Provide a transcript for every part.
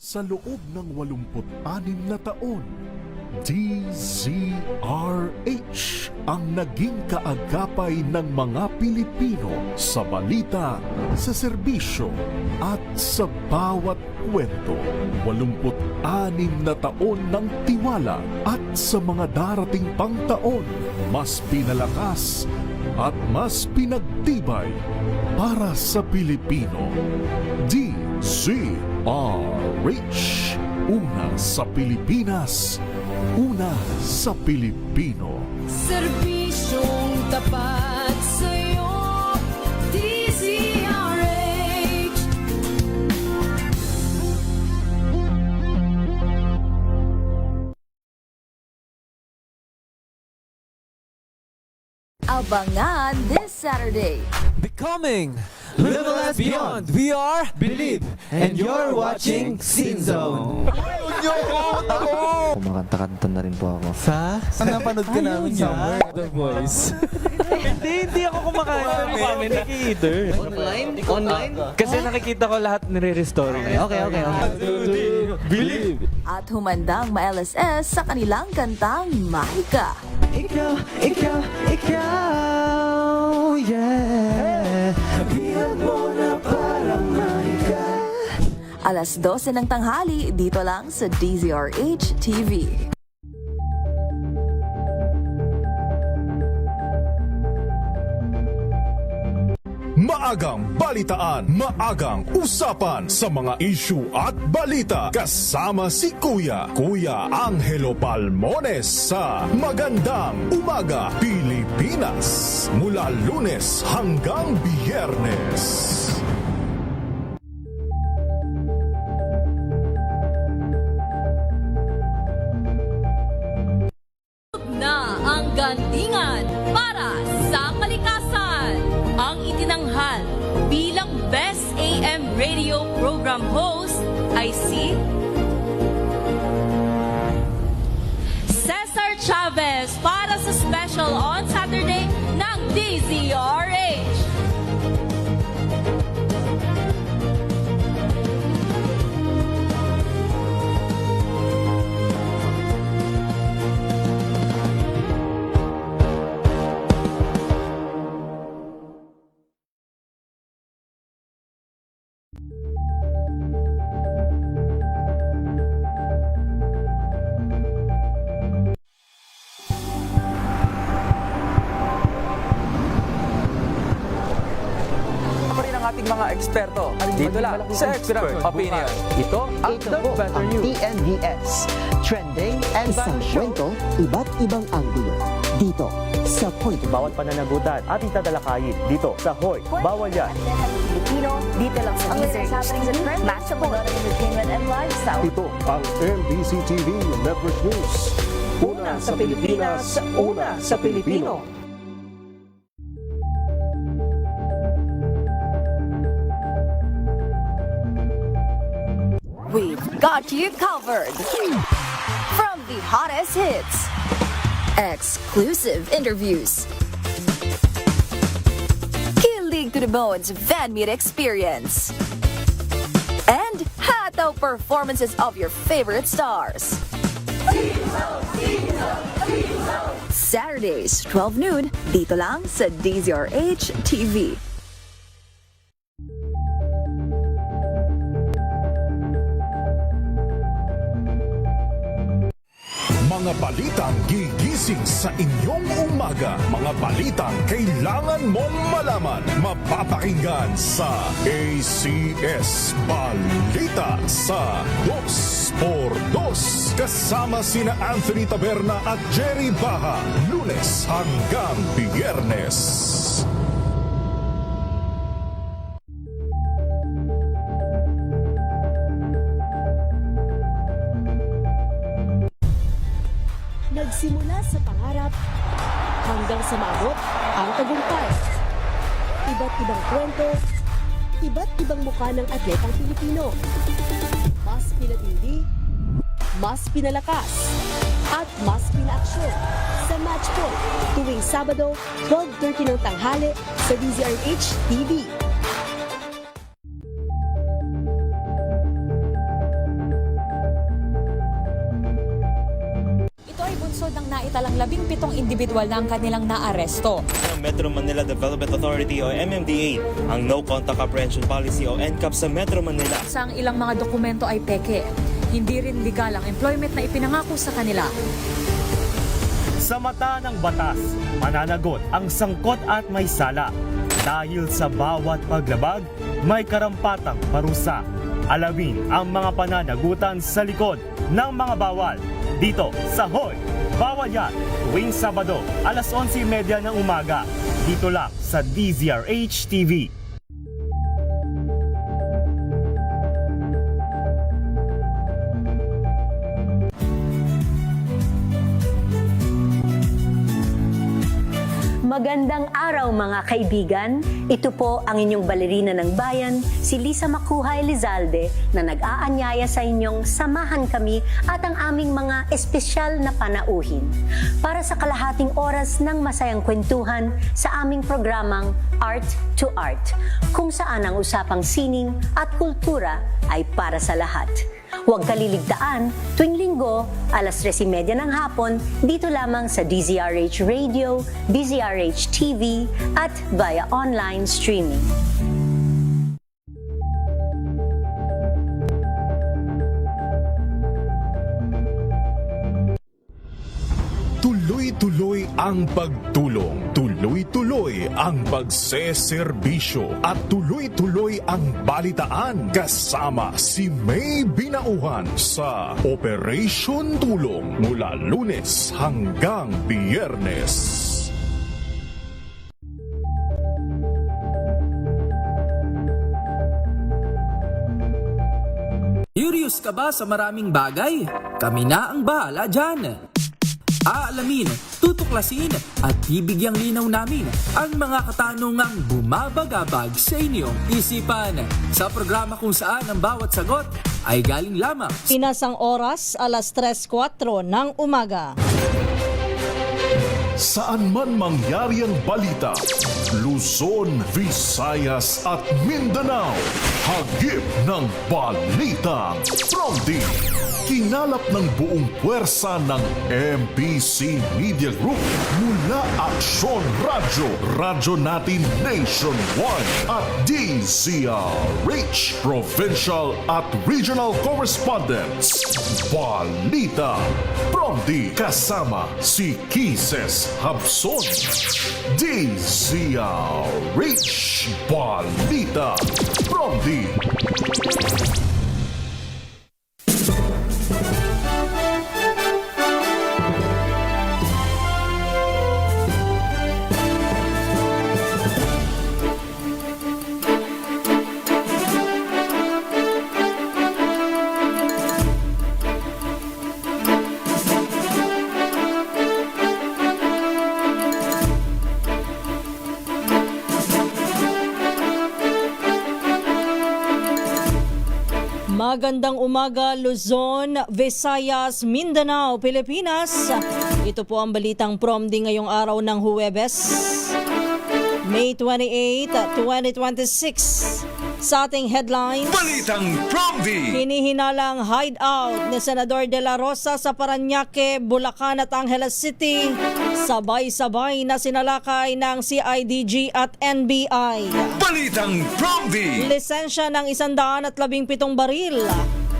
Sa loob ng 86 na taon, DZRH ang naging kaagapay ng mga Pilipino sa balita, sa serbisyo at sa bawat kwento. 86 na taon ng tiwala at sa mga darating pang taon, mas pinalakas at mas pinagtibay para sa Pilipino. DZRH, una sa Pilipinas, una sa Pilipino. Serbisyong tapat sa'yo, DZRH. Abangan this Saturday. Becoming Little Less Beyond. We are Believe, and you're watching Scene Zone. Kumakanta-kanta na rin po ako. Sa? Napanood ka namin somewhere. The Voice. Hindi ako kumakain. Online? Kasi nakikita ko lahat nire-restore niya. Okay. Believe. At humandang ma-LSS sa kanilang kantang Mahika. Ikaw, yeah. Bihag mo na parang mahika. Alas 12 ng tanghali, dito lang sa DZRH TV. Maagang balitaan, maagang usapan sa mga issue at balita. Kasama si Kuya Angelo Palmones sa Magandang Umaga Pilipinas. Mula Lunes hanggang Biyernes. Na ang gandingan para sa kalikasan. Ang itinanghal bilang Best AM Radio Program Host ay si Cesar Chavez para sa special on Saturday ng DZRH. Ating mga eksperto. Dito lang sa Expert Opinion. Ito ang The Better ang News. TNVS. Trending and Isang kwento, iba't ibang anggulo. Dito, sa Point. Bawat pananagutan ating tatalakayin dito sa Hoy. Bawal yan. Filipino, dito lang sa DZRH TV. Match sa mga entertainment and lifestyle. Ito ang MBC TV Network News. Una sa Pilipinas, una sa Pilipino. We've got you covered. From the hottest hits, exclusive interviews, kilig to the bones fan meet experience, and hataw performances of your favorite stars. Saturdays, 12 noon, dito lang sa DZRH TV. Mga balitang gigising sa inyong umaga. Mga balitang kailangan mong malaman. Mapapakinggan sa ACS Balita sa 2x2. Kasama sina Anthony Taberna at Jerry Baha. Lunes hanggang Biyernes. Nagsimula sa pangarap hanggang sa maabot ang tagumpay. Iba't ibang kwento, iba't ibang mukha ng atletang Pilipino. Mas pinatindi, mas pinalakas, at mas pinaaksyon sa Match Point tuwing Sabado, 12:30 ng tanghali sa DZRH TV. Lungsod ng naitalang 17 individual na ang kanilang naaresto. Ng Metro Manila Development Authority o MMDA ang No Contact Apprehension Policy o NCAP sa Metro Manila. Sa ang ilang mga dokumento ay peke. Hindi rin legal ang employment na ipinangako sa kanila. Sa mata ng batas, mananagot ang sangkot at may sala. Dahil sa bawat paglabag, may karampatang parusa. Alamin ang mga pananagutan sa likod ng mga bawal. Dito sa Hoy! Bawal Yan! Tuwing Sabado, alas 11:30 ng umaga. Dito lang sa DZRH TV. Magandang araw mga kaibigan. Ito po ang inyong balerina ng bayan, si Lisa Makuha Elizalde, na nag-aanyaya sa inyong samahan kami at ang aming mga espesyal na panauhin para sa kalahating oras ng masayang kwentuhan sa aming programang Art to Art, kung saan ang usapang sining at kultura ay para sa lahat. Huwag kaliligtaan, tuwing linggo, alas 3:30 ng hapon, dito lamang sa DZRH Radio, DZRH TV, at via online streaming. Tuloy-tuloy ang pagtulong, tuloy-tuloy ang pagseserbisyo at tuloy-tuloy ang balitaan kasama si May Binauhan sa Operation Tulong mula Lunes hanggang Biyernes. Curious ka ba sa maraming bagay? Kami na ang bahala dyan. Aalamin, tutuklasin at bibigyang linaw namin ang mga katanungang bumabagabag sa inyong isipan. Sa programa kung saan ang bawat sagot ay galing lamang. Inasang oras, alas 3:04 ng umaga. Saan man mangyari ang balita, Luzon, Visayas at Mindanao, hagip ng balitang Pronti. Kinalap ng buong puwersa ng MBC Media Group mula Aksyon Radyo, Radyo Natin Nationwide at DZRH Provincial at Regional Correspondents. Balita Pronti kasama si Kises Habson. DZRH Balita Pronti. Magandang umaga, Luzon, Visayas, Mindanao, Pilipinas. Ito po ang balitang Promdi ngayong araw ng Huwebes, May 28, 2026. Sa ating headlines, Balitang Promdi! hinihinalang hideout ni Senador De La Rosa sa Parañaque, Bulacan at Angeles City. Sabay-sabay na sinalakay ng CIDG at NBI. Balitang Promdi! Lisensya ng 117 baril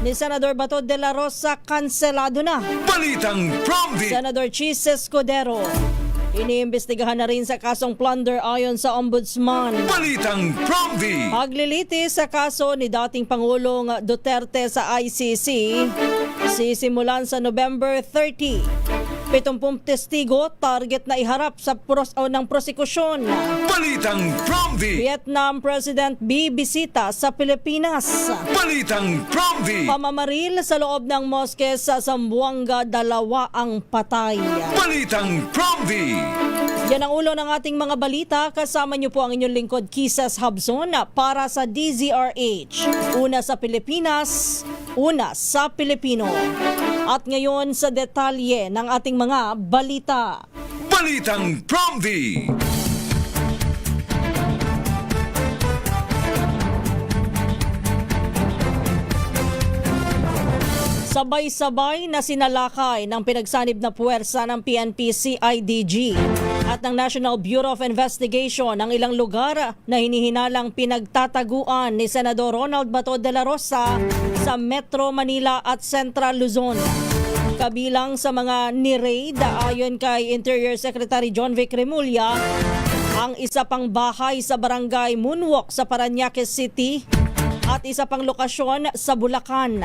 ni Senador Bato De La Rosa kanselado na. Balitang Promdi! Senador Chis Escudero iniimbestigahan na rin sa kasong plunder ayon sa Ombudsman. Balitang Promdi! Paglilitis sa kaso ni dating Pangulong Duterte sa ICC sisimulan sa November 30. 70 testigo target na iharap sa ng prosekusyon. Balitang Promdi! Vietnam President bibisita sa Pilipinas. Balitang Promdi! Pamamaril sa loob ng moske sa Zamboanga, 2 ang patay. Balitang Promdi! Yan ang ulo ng ating mga balita. Kasama niyo po ang inyong lingkod, Kisas Habson, para sa DZRH. Una sa Pilipinas, una sa Pilipino. At ngayon sa detalye ng ating mga balita. Balitang Promdi! Sabay-sabay na sinalakay ng pinagsanib na puwersa ng PNP-CIDG at ng National Bureau of Investigation ang ilang lugar na hinihinalang pinagtataguan ni Senador Ronald Bato de la Rosa sa Metro Manila at Central Luzon. Kabilang sa mga ni-raid ayon kay Interior Secretary John Vic Remulla, ang isa pang bahay sa Barangay Moonwalk sa Parañaque City at isa pang lokasyon sa Bulacan.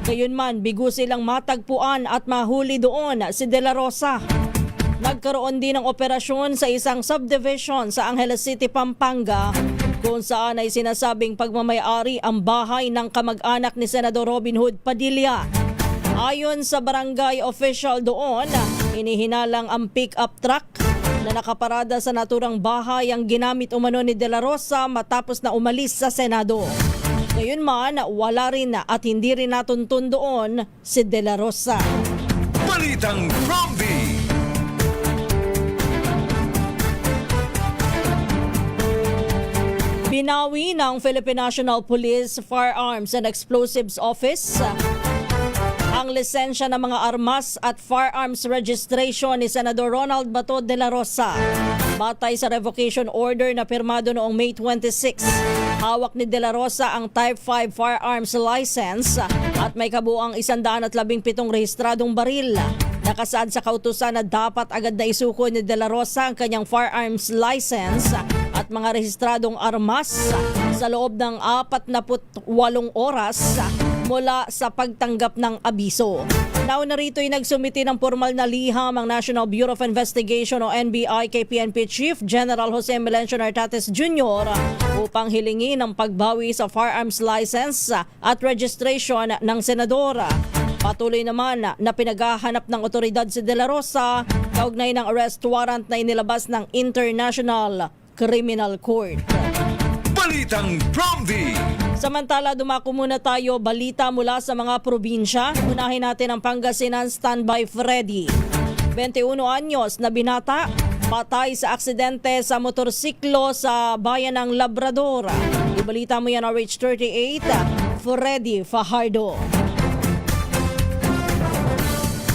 Gayunman, bigo silang matagpuan at mahuli doon si De La Rosa. Nagkaroon din ng operasyon sa isang subdivision sa Angeles City, Pampanga, kung saan ay sinasabing pagmamayari ang bahay ng kamag-anak ni Senador Robin Hood Padilla. Ayon sa barangay official doon, hinihinalang ang pick-up truck na nakaparada sa naturang bahay ang ginamit umano ni De La Rosa matapos na umalis sa Senado. Gayunman, wala rin at hindi rin natuntun doon si De La Rosa. Balitang Promdi. Binawi ng Philippine National Police Firearms and Explosives Office ang lisensya ng mga armas at firearms registration ni Senador Ronald Bato de la Rosa. Batay sa revocation order na pirmado noong May 26, hawak ni De La Rosa ang Type 5 firearms license at may kabuang 117 rehistradong baril. Nakasaad sa kautusan na dapat agad na isuko ni De La Rosa ang kanyang firearms license at mga rehistradong armas sa loob ng 48 oras mula sa pagtanggap ng abiso. Nauna rito ay nagsumiti ng formal na liham ang National Bureau of Investigation o NBI kay PNP Chief General Jose Melencio Nartates Jr. upang hilingin ang pagbawi sa firearms license at registration ng senadora. Patuloy naman na pinaghahanap ng otoridad si De La Rosa kaugnay ng arrest warrant na inilabas ng International Criminal Court. Balitang Promdi. Samantala, dumako muna tayo balita mula sa mga probinsya. Unahin natin ang Pangasinan Standby Freddy. 21 anyos na binata, patay sa aksidente sa motorsiklo sa bayan ng Labrador. Ibalita mo yan RH38, Freddy Fajardo.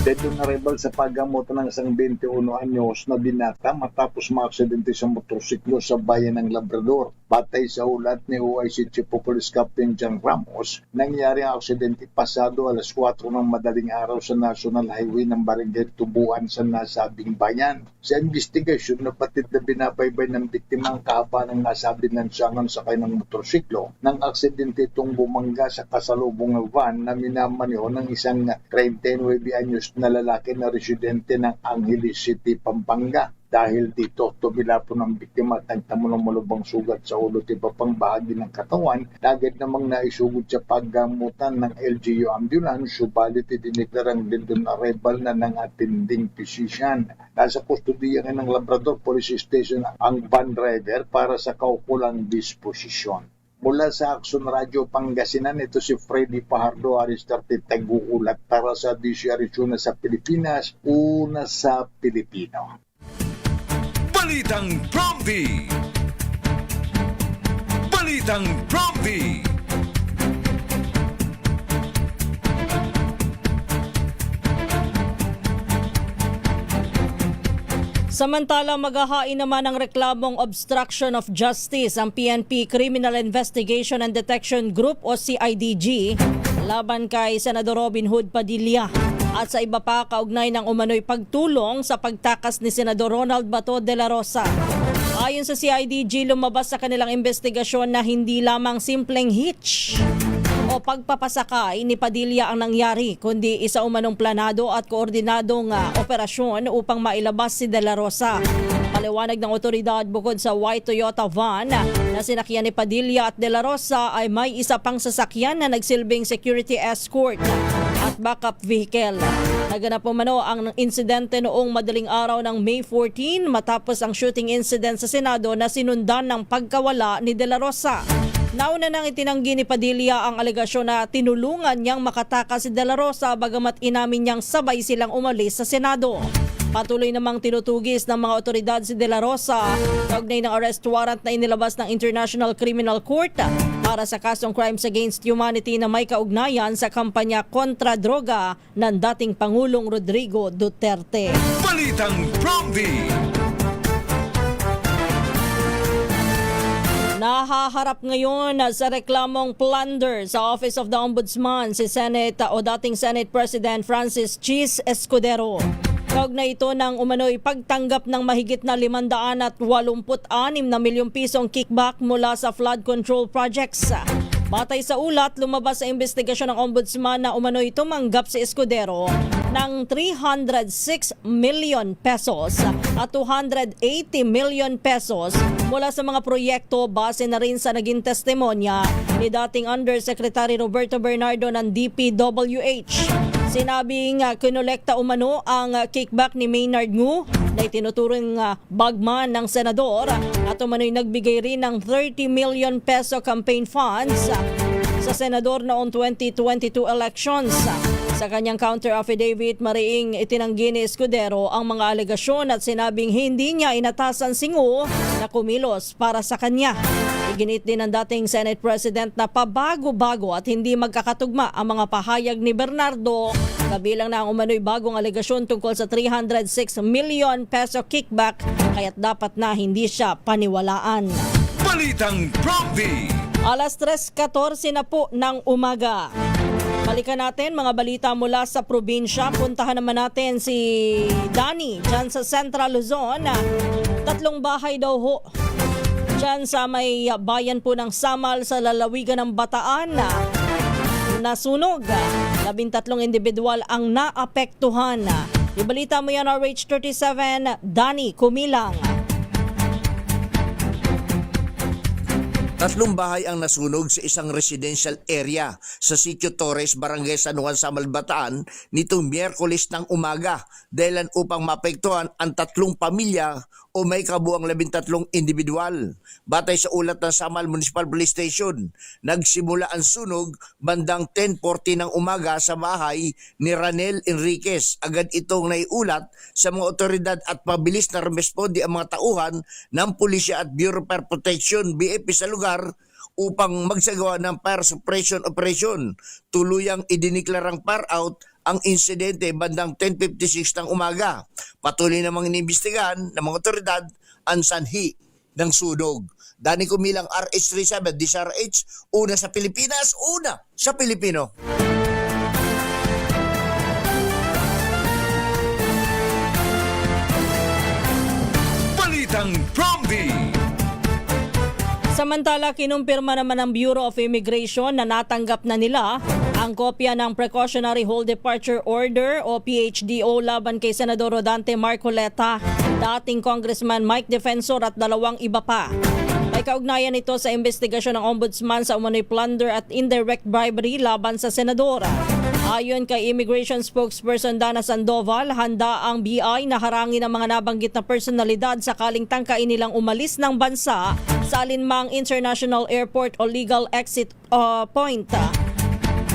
Dead on arrival sa paggamot ng isang 21 anyos na binata matapos maaksidente sa motorsiklo sa bayan ng Labrador. Batay sa ulat ni OIC Chief of Police Captain John Ramos, nangyari ang aksidente pasado alas 4 ng madaling araw sa National Highway ng Barangay Tubuan sa nasabing bayan. Sa investigasyon, napatid na binabaybay ng biktima ang kahaba ng nasabing lansangan sakay ng motorsiklo. Nang aksidente itong bumangga sa kasalubong ng van na minamaneho ng isang 39 anyos na lalaki na residente ng Angeles City, Pampanga. Dahil dito, tumilapon ang biktima at nagtamo ng malubang sugat sa ulo at iba pang bahagi ng katawan. Agad namang naisugod sa paggamutan ng LGU ambulance, subalit idineklarang dead on arrival na ng attending physician. Nasa kustudiyan ng Labrador Police Station ang van driver para sa kaukulang disposisyon. Mula sa Action Radio Pangasinan, ito si Freddy Fajardo, Aristarte Taguulat para sa DCRH Una sa Pilipinas, Una sa Pilipino. Balitang Promdi. Balitang Promdi. Samantala, maghahain naman ng reklamong obstruction of justice ang PNP Criminal Investigation and Detection Group o CIDG laban kay Senador Robin Hood Padilla at sa iba pa kaugnay ng umano'y pagtulong sa pagtakas ni Senador Ronald Bato de la Rosa. Ayon sa CIDG, lumabas sa kanilang investigasyon na hindi lamang simpleng hitch o pagpapasakay ni Padilla ang nangyari, kundi isa umanong planado at koordinadong operasyon upang mailabas si De La Rosa. Paliwanag ng otoridad, bukod sa white Toyota van na sinakyan ni Padilla at De La Rosa ay may isa pang sasakyan na nagsilbing security escort at backup vehicle. Naganap umano ang insidente noong madaling araw ng May 14 matapos ang shooting incident sa Senado na sinundan ng pagkawala ni De La Rosa. Nauna nang itinanggi ni Padilla ang alegasyon na tinulungan niyang makatakas si De La Rosa bagamat inamin niyang sabay silang umalis sa Senado. Patuloy namang tinutugis ng mga otoridad si De La Rosa kaugnay ng arrest warrant na inilabas ng International Criminal Court para sa kasong Crimes Against Humanity na may kaugnayan sa kampanya kontra droga ng dating Pangulong Rodrigo Duterte. Balitang Prompty. Nahaharap ngayon sa reklamong plunder sa Office of the Ombudsman si Senate o dating Senate President Francis Chis Escudero. Kaugnay ito ng umano'y pagtanggap ng mahigit na 586 na milyong pisong kickback mula sa flood control projects. Batay sa ulat, lumabas sa investigasyon ng Ombudsman na umano'y tumanggap si Escudero ng 306 million pesos at 280 million pesos mula sa mga proyekto base na rin sa naging testimonya ni dating Undersecretary Roberto Bernardo ng DPWH. Sinabing kinolekta umano ang kickback ni Maynard Ngu na itinuturing bagman ng senador at umano'y nagbigay rin ng 30 million peso campaign funds sa senador noong 2022 elections. Sa kanyang counter affidavit, mariing itinanggi ni Escudero ang mga alegasyon at sinabing hindi niya inatasan si Ngu na kumilos para sa kanya. Iginit din ng dating Senate President na pabago-bago at hindi magkakatugma ang mga pahayag ni Bernardo, kabilang na ang umano'y bagong alegasyon tungkol sa 306 million peso kickback, kaya't dapat na hindi siya paniwalaan. Balitang Prompty. Alas 3:14 na po ng umaga. Balikan natin mga balita mula sa probinsya. Puntahan naman natin si Danny dyan sa Central Luzon. 3 bahay daw ho dyan sa may bayan po ng Samal sa lalawigan ng Bataan nasunog. 13 individual ang naapektuhan. Ibalita mo yan, RH37, Danny Kumilang. 3 bahay ang nasunog sa isang residential area sa Sitio Torres, Barangay San Juan, Samal, Bataan nitong Miyerkules ng umaga dahilan upang maapektuhan ang 3 pamilya o may kabuang 13 individual. Batay sa ulat ng Samal Municipal Police Station, nagsimula ang sunog bandang 10:40 ng umaga sa bahay ni Ranel Enriquez. Agad itong naiulat sa mga otoridad at pabilis na rumesponde ang mga tauhan ng Pulisya at Bureau of Fire Protection BFP sa lugar upang magsagawa ng fire suppression operation. Tuluyang idiniklarang fire out ang insidente bandang 10:56 ng umaga. Patuloy namang inimbestigahan ng mga otoridad ang sanhi ng sunog. Danny Kumilang, RH37, DZRH, una sa Pilipinas, una sa Pilipino. Balitang Prompty. Samantala, kinumpirma naman ng Bureau of Immigration na natanggap na nila ang kopya ng Precautionary Hold Departure Order o PHDO laban kay Senador Rodante Marcoleta, dating Congressman Mike Defensor at 2 iba pa. May kaugnayan ito sa investigasyon ng Ombudsman sa umano'y plunder at indirect bribery laban sa senador. Ayon kay Immigration Spokesperson Dana Sandoval, handa ang BI na harangin ang mga nabanggit na personalidad sakaling tangkain nilang umalis ng bansa sa alinmang international airport o legal exit point.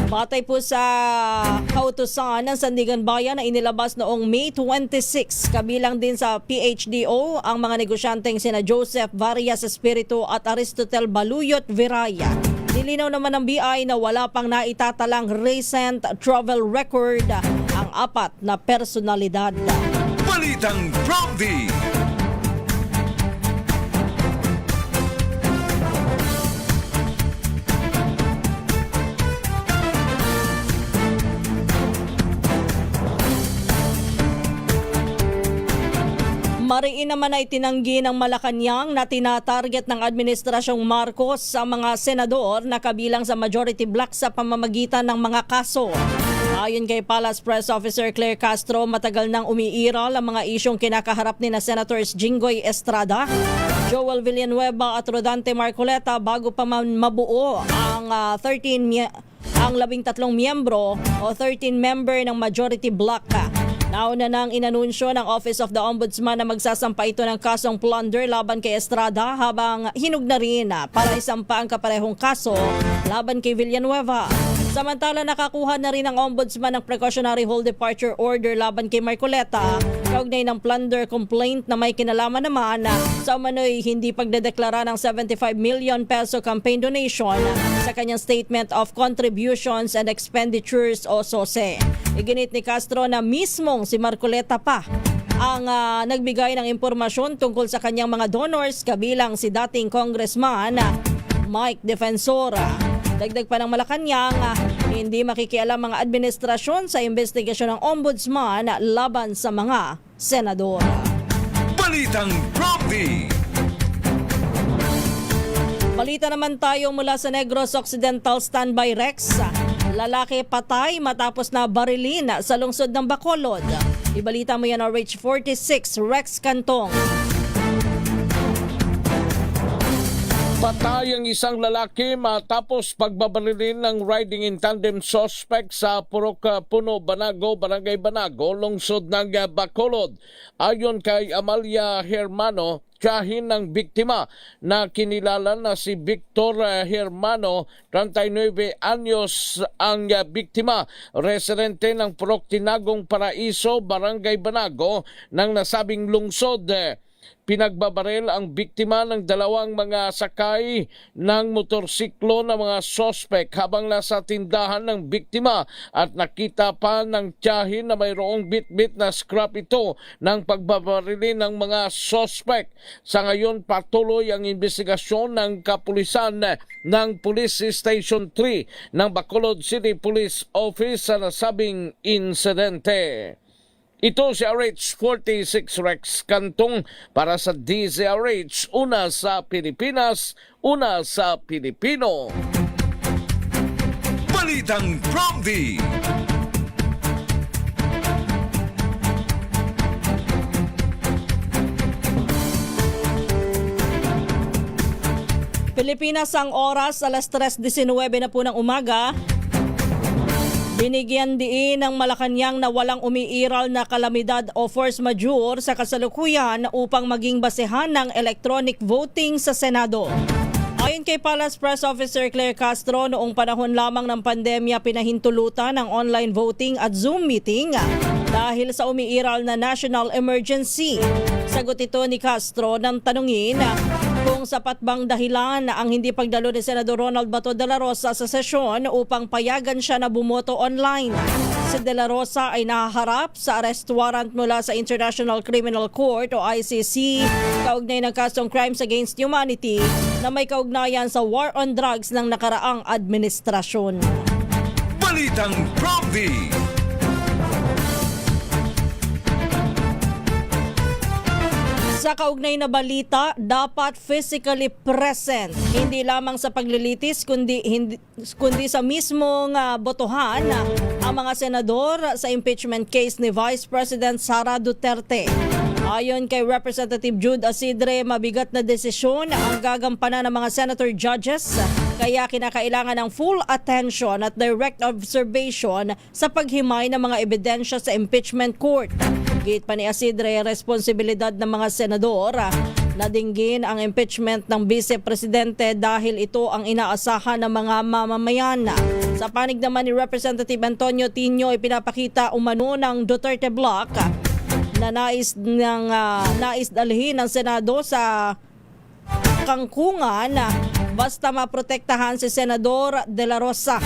Batay po sa kautusan ng Sandigan Bayan na inilabas noong May 26, kabilang din sa PHDO ang mga negosyanteng sina Joseph Varias Espiritu at Aristotel Baluyot Viraya. Nilinaw naman ng BI na wala pang naitatalang recent travel record ang 4 na personalidad. Balitang Prompty. Mariin naman ay tinanggi ng Malacanang na tinatarget ng Administrasyong Marcos sa mga senador na kabilang sa majority bloc sa pamamagitan ng mga kaso. Ayon kay Palace Press Officer Claire Castro, matagal nang umiiral ang mga isyong kinakaharap ni na Senators Jinggoy Estrada, Joel Villanueva at Rodante Marcoleta bago pa mabuo ang 13 miyembro o 13 member ng majority bloc. Nauna nang inanunsyo ng Office of the Ombudsman na magsasampa ito ng kasong plunder laban kay Estrada habang hinug na rin para isampa ang kaparehong kaso laban kay Villanueva. Samantala, nakakuha na rin ang ombudsman ng precautionary hold departure order laban kay Marcoleta kaugnay ng plunder complaint na may kinalaman naman sa umano'y hindi pagdedeklara ng 75 million peso campaign donation sa kanyang Statement of Contributions and Expenditures o SOSE. Iginit ni Castro na mismong si Marcoleta pa ang nagbigay ng impormasyon tungkol sa kanyang mga donors, kabilang si dating Congressman Mike Defensora. Dagdag pa ng Malacanang, hindi makikialam mga administrasyon sa investigasyon ng ombudsman laban sa mga senador. Balitang Prompty. Balita naman tayo mula sa Negros Occidental. Standby Rex. Lalaki patay matapos na barilin sa lungsod ng Bacolod. Ibalita mo yan, RH46 Rex Cantong. Patay ang isang lalaki matapos pagbabarilin ng riding in tandem suspect sa Purok Puno, Banago, Barangay Banago, lungsod ng Bacolod. Ayon kay Amalia Hermano, tiyahin ng biktima na kinilala na si Victor Hermano, 39 anyos ang biktima, residente ng Purok Tinagong Paraiso, Barangay Banago ng nasabing lungsod. Pinagbabaril ang biktima ng dalawang mga sakay ng motorsiklo na mga sospek habang nasa tindahan ng biktima at nakita pa ng tiyahin na mayroong bit-bit na scrap ito ng pagbabarilin ng mga sospek. Sa ngayon patuloy ang investigasyon ng kapulisan ng Police Station 3 ng Bacolod City Police Office sa nasabing insidente. Ito si RH46 Rex Cantong para sa DZRH, una sa Pilipinas, una sa Pilipino. Balitang Prompty. Pilipinas ang oras, alas 3:19 na po ng umaga. Binigyan diin ng Malacanang na walang umiiral na kalamidad o force majeure sa kasalukuyan upang maging basehan ng electronic voting sa Senado. Ayon kay Palace Press Officer Claire Castro, noong panahon lamang ng pandemya pinahintulutan ang online voting at Zoom meeting dahil sa umiiral na national emergency. Sagot ito ni Castro nang tanungin kung sapat bang dahilan ang hindi pagdalo ni Senador Ronald Bato de la Rosa sa sesyon upang payagan siya na bumoto online. Si de la Rosa ay nahaharap sa arrest warrant mula sa International Criminal Court o ICC kaugnay ng kasong Crimes Against Humanity na may kaugnayan sa war on drugs ng nakaraang administrasyon. Balitang Prompty. Sa kaugnay na balita, dapat physically present, hindi lamang sa paglilitis kundi sa mismong botohan ang mga senador sa impeachment case ni Vice President Sara Duterte. Ayon kay Representative Jude Asidre, mabigat na desisyon ang gagampanan ng mga senator judges, kaya kinakailangan ng full attention at direct observation sa paghimay ng mga ebidensya sa impeachment court. Git pa ni Asidre, responsibilidad ng mga senador na dinggin ang impeachment ng vice-presidente dahil ito ang inaasahan ng mga mamamayan. Sa panig naman ni Representative Antonio Tino, ipinapakita umano ng Duterte Bloc na nais dalhin ng Senado sa kangkungan basta maprotektahan si Senador De La Rosa.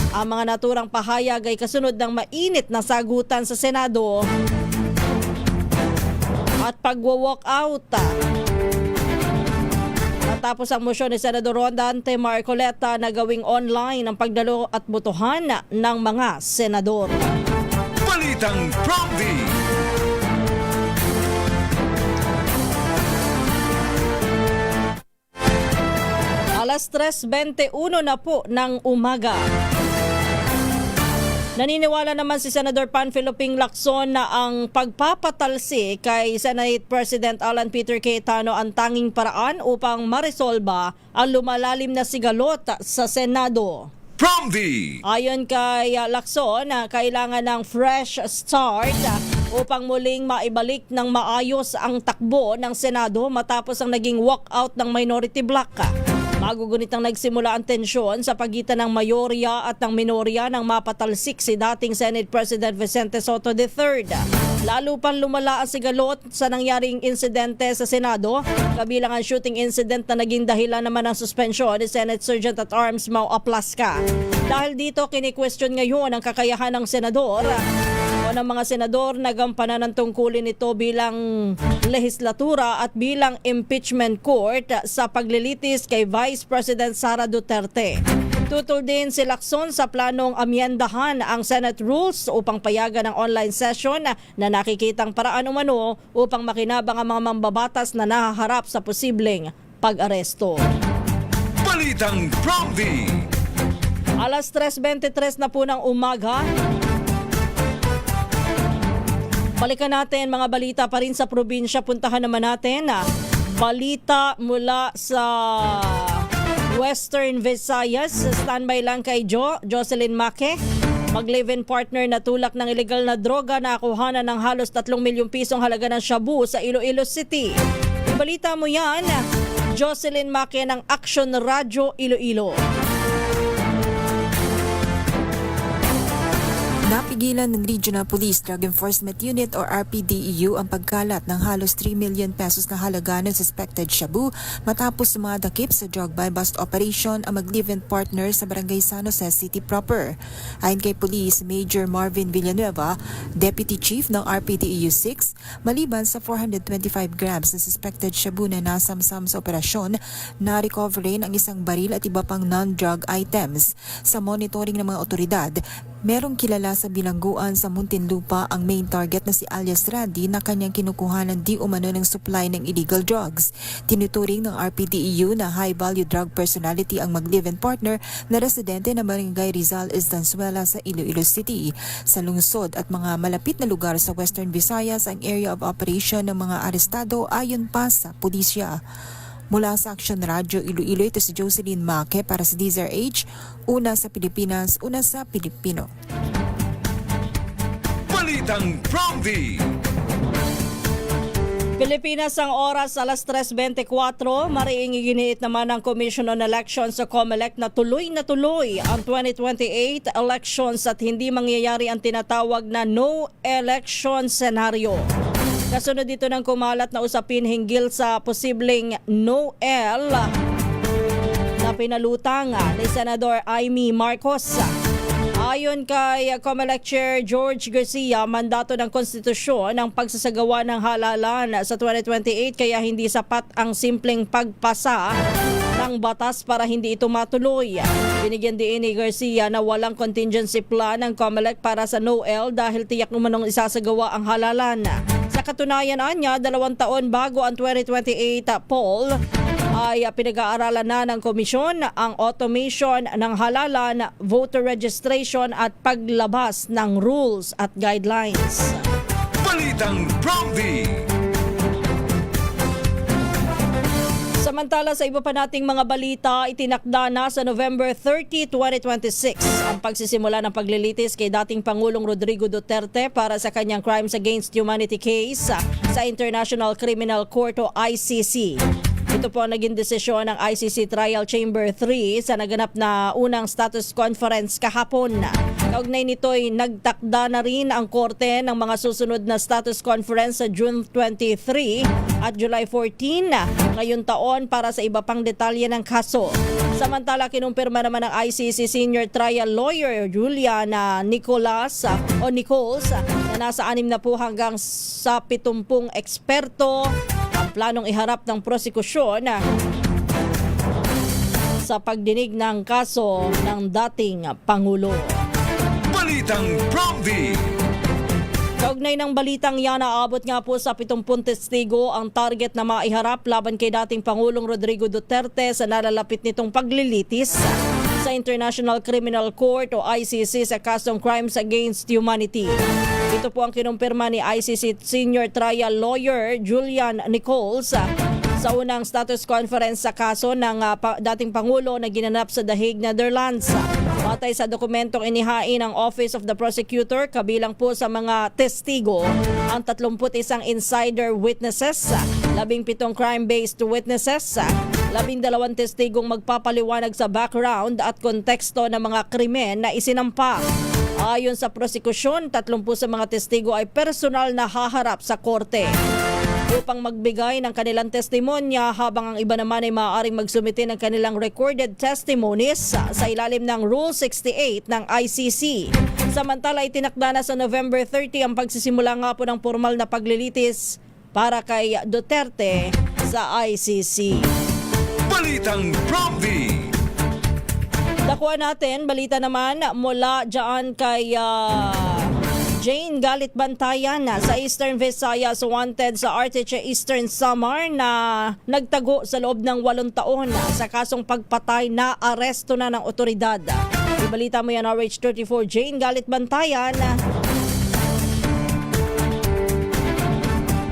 Ang mga naturang pahayag ay kasunod ng mainit na sagutan sa Senado at pagwo-walk out. Natapos ang motion ni Senador Rodante Marcoleta na gawing online ang pagdalo at botohan ng mga senador. Balitang Prompty. Alas 3:21 na po ng umaga. Naniniwala naman si Senador Panfilo Ping Lacson na ang pagpapatalsi kay Senate President Alan Peter Cayetano ang tanging paraan upang maresolba ang lumalalim na sigalot sa Senado. Prompty. Ayon kay Lacson, kailangan ng fresh start upang muling maibalik ng maayos ang takbo ng Senado matapos ang naging walkout ng minority bloc. Magugunit ang nagsimula ang tensyon sa pagitan ng mayorya at ng minorya nang mapatalsik si dating Senate President Vicente Sotto III. Lalo pang lumala ang sigalot sa nangyaring insidente sa Senado, kabilang ang shooting incident na naging dahilan naman ng suspensyon ni Senate Sergeant at Arms Mau Aplasca. Dahil dito, kini-question ngayon ang kakayahan ng senador o ng mga senador na gampanan ng tungkulin nito bilang lehislatura at bilang impeachment court sa paglilitis kay Vice President Sara Duterte. Tutol din si Lacson sa planong amyendahan ang Senate rules upang payagan ang online session na nakikitang paraan umano upang makinabang ang mga mambabatas na nahaharap sa posibleng pag-aresto. Balitang Prompty. Alas 3:23 na po ng umaga. Balikan natin mga balita pa rin sa probinsya. Puntahan naman natin balita mula sa Western Visayas. Standby lang kay Jocelyn Make. Mag-live-in partner na tulak ng illegal na droga na kuhanan ng halos 3 milyong pisong halaga ng shabu sa Iloilo City. Balita mo yan, Jocelyn Make ng Action Radio Iloilo. Napigilan ng Regional Police Drug Enforcement Unit o RPDEU ang pagkalat ng halos 3 million pesos na halaga ng suspected shabu matapos sumadakip sa drug buy-bust operation ang mag-live-in partner sa Barangay San Jose City proper. Ayon kay Police Major Marvin Villanueva, Deputy Chief ng RPDEU 6, maliban sa 425 grams na suspected shabu na nasamsam sa operasyon, na-recover rin ang isang baril at iba pang non-drug items. Sa monitoring ng mga otoridad, merong kilala sa bilangguan sa Muntinlupa ang main target na si alias Randy na kanyang kinukuhanan di umano ng supply ng illegal drugs. Tinuturing ng RPDEU na high-value drug personality ang mag-live-in partner na residente ng Barangay Rizal Estanzuela sa Iloilo City. Sa lungsod at mga malapit na lugar sa Western Visayas ang area of operation ng mga arestado ayon pa sa pulisya. Mula sa Action Radio Iloilo, ito si Jocelyn Make para sa DZRH, una sa Pilipinas, una sa Pilipino. Balitang Prompty. Pilipinas ang oras alas 3:24. Mariing iginiit naman ng Commission on Elections sa COMELEC na tuloy ang 2028 elections at hindi mangyayari ang tinatawag na no election scenario. Kasunod dito ng kumalat na usapin hinggil sa posibleng no-el na pinalutang ni Senador Amy Marcos. Ayon kay COMELEC Chair George Garcia, mandato ng konstitusyon ang pagsasagawa ng halalan sa 2028 kaya hindi sapat ang simpleng pagpasa ng batas para hindi ito matuloy. Binigyan din ni Garcia na walang contingency plan ng COMELEC para sa no-el dahil tiyak naman isasagawa ang halalan. Sa katunayan niya, 2 taon bago ang 2028 poll ay pinag-aaralan na ng komisyon ang automation ng halalan, voter registration at paglabas ng rules at guidelines. Balitang Prompty. Samantala sa iba pa nating mga balita, itinakda na sa November 30, 2026 ang pagsisimula ng paglilitis kay dating Pangulong Rodrigo Duterte para sa kanyang Crimes Against Humanity case sa International Criminal Court o ICC. Ito po ang naging desisyon ng ICC Trial Chamber 3 sa naganap na unang status conference kahapon. Kaugnay nito'y nagtakda na rin ang korte ng mga susunod na status conference sa June 23 at July 14 ngayon taon para sa iba pang detalye ng kaso. Samantala, kinumpirma naman ng ICC Senior Trial Lawyer Juliana Nichols na nasa 6 na po hanggang sa 70 eksperto ang planong iharap ng prosekusyon sa pagdinig ng kaso ng dating Pangulo. Balitang Prompty. Kaugnay ng balitang yan, naabot nga po sa 70 testigo ang target na maiharap laban kay dating Pangulong Rodrigo Duterte sa nalalapit nitong paglilitis sa International Criminal Court o ICC sa kasong Crimes Against Humanity. Ito po ang kinumpirma ni ICC Senior Trial Lawyer Julian Nichols sa unang status conference sa kaso ng dating Pangulo na ginanap sa The Hague, Netherlands. Batay sa dokumentong inihain ng Office of the Prosecutor, kabilang po sa mga testigo ang 31 insider witnesses, 17 crime-based witnesses, 12 testigong magpapaliwanag sa background at konteksto ng mga krimen na isinampa. Ayon sa prosekusyon, 30 sa mga testigo ay personal na haharap sa korte upang magbigay ng kanilang testimonya, habang ang iba naman ay maaaring magsumite ng kanilang recorded testimonies sa ilalim ng Rule 68 ng ICC. Samantala, itinakda na sa November 30 ang pagsisimula nga po ng formal na paglilitis para kay Duterte sa ICC. Balitang Prompty. Dakuha natin, balita naman mula dyan kay Jane Galit Bantayan sa Eastern Visayas, wanted sa RTC Eastern Samar na nagtago sa loob ng 8 taon sa kasong pagpatay na aresto na ng otoridad. Ibalita mo yan, RH34 Jane Galit Bantayan.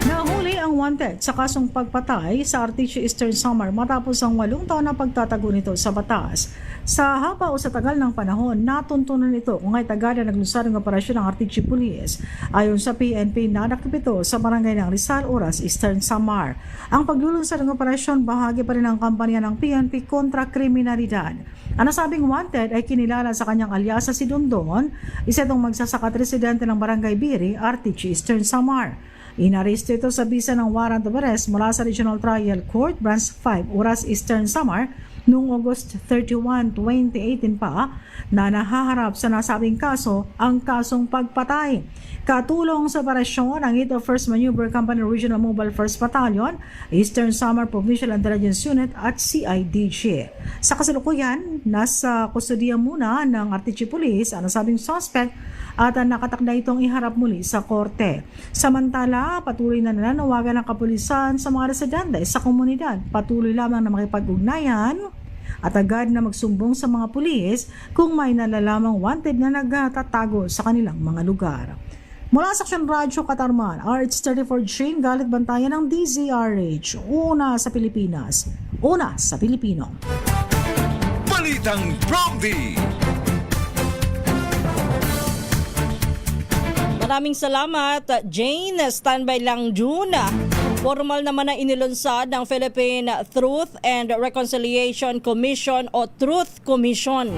Nahuli ang wanted sa kasong pagpatay sa RTC Eastern Samar matapos ang 8 taon na pagtatago nito sa batas. Sa haba o sa tagal ng panahon, natuntunan ito kung ay tagada naglusad ng operasyon ng RTC Police. Ayon sa PNP, nadakip ito sa barangay ng Rizal, Oras, Eastern Samar. Ang paglulunsad ng operasyon bahagi pa rin ng kampanya ng PNP kontra kriminalidad. Ang nasabing wanted ay kinilala sa kanyang alyasa si Dondon, isa itong magsasakat residente ng barangay Biri, RTC Eastern Samar. Inaresto ito sa bisa ng warrant of arrest mula sa Regional Trial Court, Branch 5, Oras, Eastern Samar, noong August 31, 2018 pa, na nahaharap sa nasabing kaso ang kasong pagpatay. Katulong sa operasyon ang 8th First Maneuver Company Regional Mobile First Battalion, Eastern Samar Provincial Intelligence Unit at CIDG. Sa kasalukuyan, nasa kustodiya muna ng RTC Police ang nasabing suspect at nakatakda itong iharap muli sa korte. Samantala, patuloy na nananawagan ng kapulisan sa mga residente sa komunidad. Patuloy lamang na makipag-ugnayan at agad na magsumbong sa mga pulis kung may nalalamang wanted na nagtatago sa kanilang mga lugar. Mula sa Aksyon Radyo Katarman, RH34 Jane Galit Bantayan ng DZRH. Una sa Pilipinas, una sa Pilipino. Balitang Prompty. Maraming salamat, Jane. Standby lang, June. Formal naman na inilunsad ng Philippine Truth and Reconciliation Commission o Truth Commission.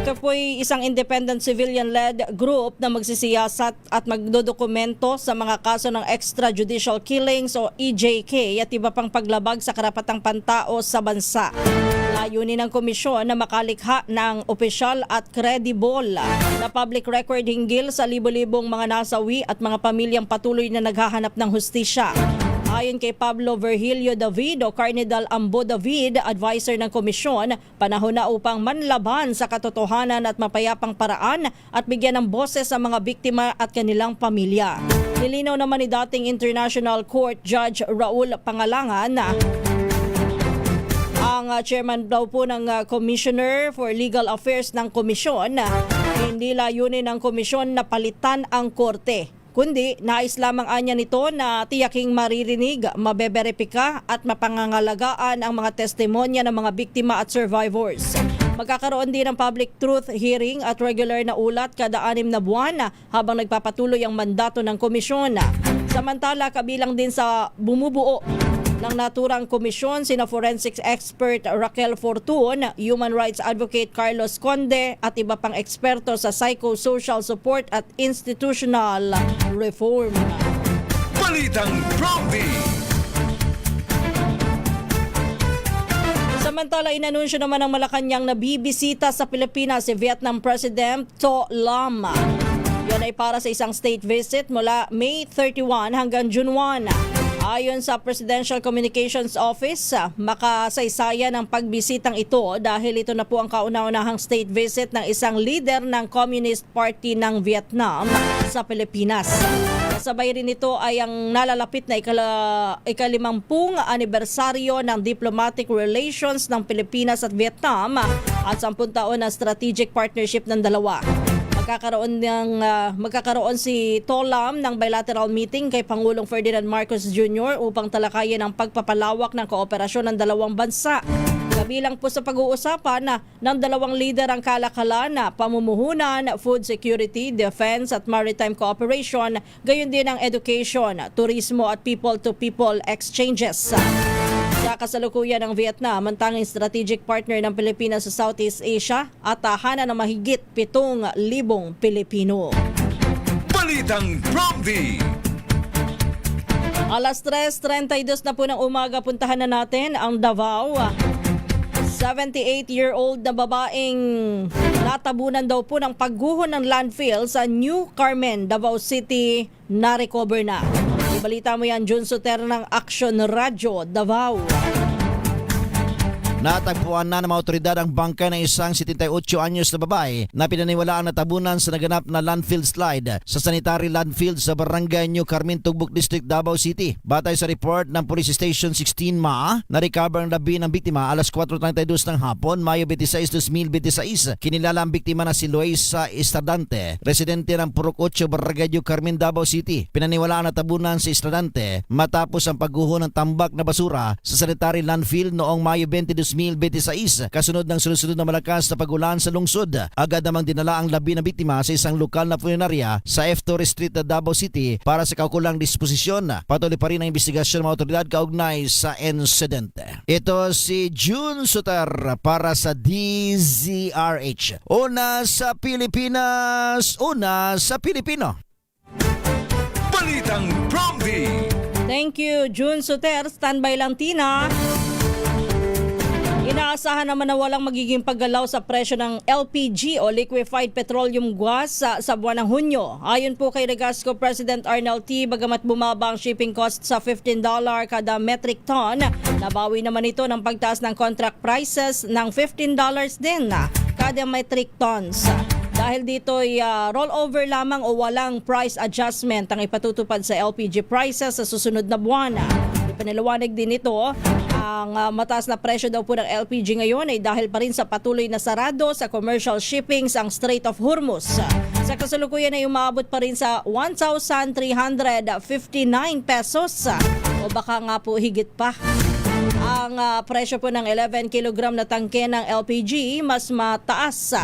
Ito po'y isang independent civilian-led group na magsisiyasat at magdodokumento sa mga kaso ng extrajudicial killings o EJK at iba pang paglabag sa karapatang pantao sa bansa. Layunin ng komisyon na makalikha ng opisyal at credible na public record hinggil sa libo-libong mga nasawi at mga pamilyang patuloy na naghahanap ng hustisya. Ayon kay Pablo Virgilio David o Carnidal Ambo David, advisor ng komisyon, panahon na upang manlaban sa katotohanan at mapayapang paraan at bigyan ng boses sa mga biktima at kanilang pamilya. Nilinaw naman ni dating International Court Judge Raul Pangalangan na ang chairman daw po ng Commissioner for Legal Affairs ng komisyon, hindi layunin ng komisyon na palitan ang korte, kundi nais lamang anya nito na tiyaking maririnig, mabeberipika at mapangangalagaan ang mga testimonya ng mga biktima at survivors. Magkakaroon din ng public truth hearing at regular na ulat kada 6 na buwan habang nagpapatuloy ang mandato ng komisyon. Samantala, kabilang din sa bumubuo ng naturang komisyon sina forensics expert Raquel Fortun, human rights advocate Carlos Conde at iba pang eksperto sa psychosocial support at institutional reform. Balitang Prompty. Samantala, inanunsyo naman ng Malacanang na bibisita sa Pilipinas si Vietnam President To Lam. Yan ay para sa isang state visit mula May 31 hanggang June 1. Ayon sa Presidential Communications Office, makasaysayan ang pagbisitang ito dahil ito na po ang kauna-unahang state visit ng isang leader ng Communist Party ng Vietnam sa Pilipinas. Kasabay rin ito ay ang nalalapit na ika-50 anibersaryo ng diplomatic relations ng Pilipinas at Vietnam at 10 taon na strategic partnership ng dalawa. Magkakaroon si To Lam ng bilateral meeting kay Pangulong Ferdinand Marcos Jr. upang talakayin ang pagpapalawak ng kooperasyon ng dalawang bansa. Kabilang po sa pag-uusapan ng dalawang leader ang kalakalan na pamumuhunan, food security, defense at maritime cooperation, gayon din ang education, turismo at people-to-people exchanges. Sa Sa kasalukuyan ng Vietnam, ang tanging strategic partner ng Pilipinas sa Southeast Asia at tahanan ng mahigit 7,000 Pilipino. Balitang Prompty. Alas 3:32 na po ng umaga, puntahan na natin ang Davao. 78-year-old na babaeng natabunan daw po ng pagguho ng landfill sa New Carmen, Davao City, na-recover na. Ibalita mo yan, Jun Soter ng Action Radio, Davao. Natagpuan na ng mga otoridad ang bangkay ng isang 78 anyos na babae na pinaniwalaan na tabunan sa naganap na landfill slide sa sanitary landfill sa Barangay New Carmen, Tugbok District, Davao City. Batay sa report ng Police Station 16 MA, na-recover ang labi ng biktima alas 4:32 ng hapon, Mayo 26, 2026. Kinilala ang biktima na si Luisa Estradante, residente ng Purok 8, Barangay New Carmen, Davao City. Pinaniwalaan na tabunan si Estradante matapos ang pagguho ng tambak na basura sa sanitary landfill noong Mayo 22, 2026. Kasunod ng sunod-sunod na malakas na pagulan sa lungsod, agad namang dinala ang labi ng biktima sa isang lokal na punerarya sa F. Street, Davao City para sa kaukulang disposisyon. Patuloy pa rin ang investigasyon ng mga otoridad kaugnay sa insidente. Ito si June Suter para sa DZRH. Una sa Pilipinas, una sa Pilipino. Balitang Prompty. Thank you, June Suter. Standby lang, Tina. Inaasahan naman na walang magiging paggalaw sa presyo ng LPG o Liquefied Petroleum Gas sa buwan ng Hunyo. Ayon po kay Regasco President Arnel T, bagamat bumaba ang shipping cost sa $15 kada metric ton, nabawi naman ito ng pagtaas ng contract prices ng $15 din kada metric tons. Dahil dito ay rollover lamang o walang price adjustment ang ipatutupad sa LPG prices sa susunod na buwan. Ipinaliwanag din ito, ang mataas na presyo daw po ng LPG ngayon ay dahil pa rin sa patuloy na sarado sa commercial shippings ang Strait of Hormuz. Sa kasalukuyan ay umabot pa rin sa 1,359 pesos o baka nga po higit pa. Ang presyo po ng 11 kilogram na tangke ng LPG mas mataas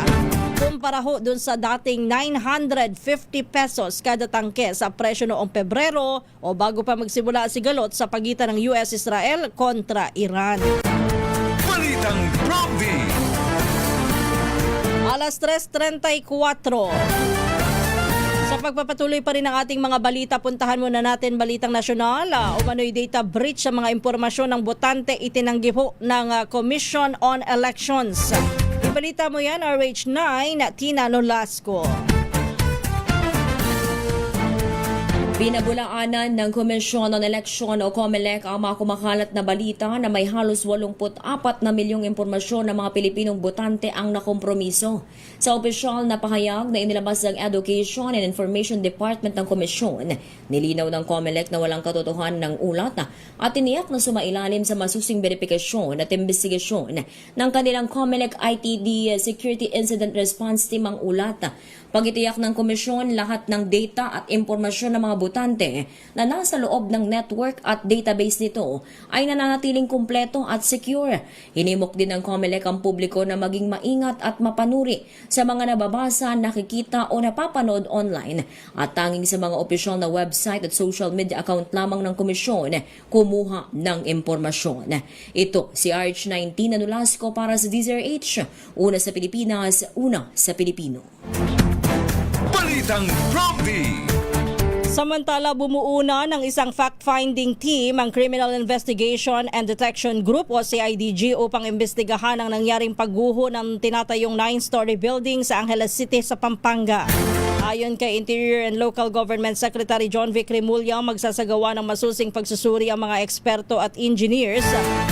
kumpara ho dun sa dating 950 pesos kada tangke sa presyo noong Pebrero o bago pa magsimula ang sigalot sa pagitan ng US-Israel kontra Iran. Balitang Prompty. Alas 3:34. Sa pagpapatuloy pa rin ng ating mga balita, puntahan muna natin balitang nasyonal. Umano'y data breach sa mga impormasyon ng botante itinanggi po ng Commission on Elections. Ibalita mo yan, RH9, Tina Nolasco. Binabulaanan ng Komisyon on Election o COMELEC ang mga kumakalat na balita na may halos 84 na milyong impormasyon ng mga Pilipinong botante ang nakompromiso. Sa opisyal na pahayag na inilabas ng Education and Information Department ng Komisyon, nilinaw ng COMELEC na walang katotohanan ng ulat at tiniyak na sumailalim sa masusing verifikasyon at investigasyon ng kanilang COMELEC ITD Security Incident Response Team ang ulat. Pagitiyak ng komisyon, lahat ng data at impormasyon ng mga botante na nasa loob ng network at database nito ay nananatiling kumpleto at secure. Hinimok din ng COMELEC ang publiko na maging maingat at mapanuri sa mga nababasa, nakikita o napapanood online at tanging sa mga opisyal na website at social media account lamang ng komisyon kumuha ng impormasyon. Ito si RH19 na Nolasco para sa DZRH, una sa Pilipinas, una sa Pilipino. Balitang Prompty. Samantala, bumuuna ng isang fact-finding team ang Criminal Investigation and Detection Group o CIDG upang imbestigahan ang nangyaring pagguho ng tinatayong 9-story building sa Angeles City sa Pampanga. Ayon kay Interior and Local Government Secretary John Vic Remulla, magsasagawa ng masusing pagsusuri ang mga eksperto at engineers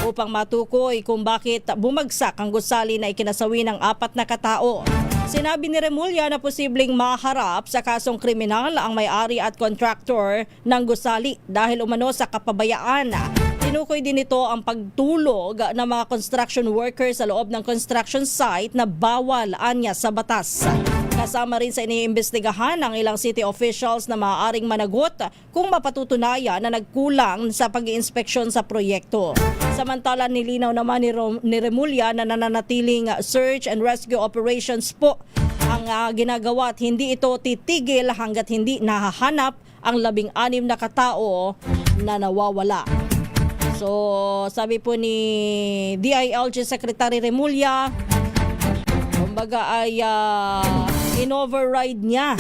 upang matukoy kung bakit bumagsak ang gusali na ikinasawi ng 4 na katao. Sinabi ni Remulla na posibleng maharap sa kasong kriminal ang may-ari at contractor ng gusali dahil umano sa kapabayaan. Tinukoy din ito ang pagtulog ng mga construction workers sa loob ng construction site na bawal anya sa batas. Kasama rin sa iniimbestigahan ng ilang city officials na maaaring managot kung mapatutunayan na nagkulang sa pag-iinspeksyon sa proyekto. Samantala, nilinaw naman ni Remulla na nananatiling search and rescue operations po ang ginagawa at hindi ito titigil hanggat hindi nahahanap ang 16 na katao na nawawala. So, sabi po ni DILG Secretary Remulla, kumbaga ay in-override niya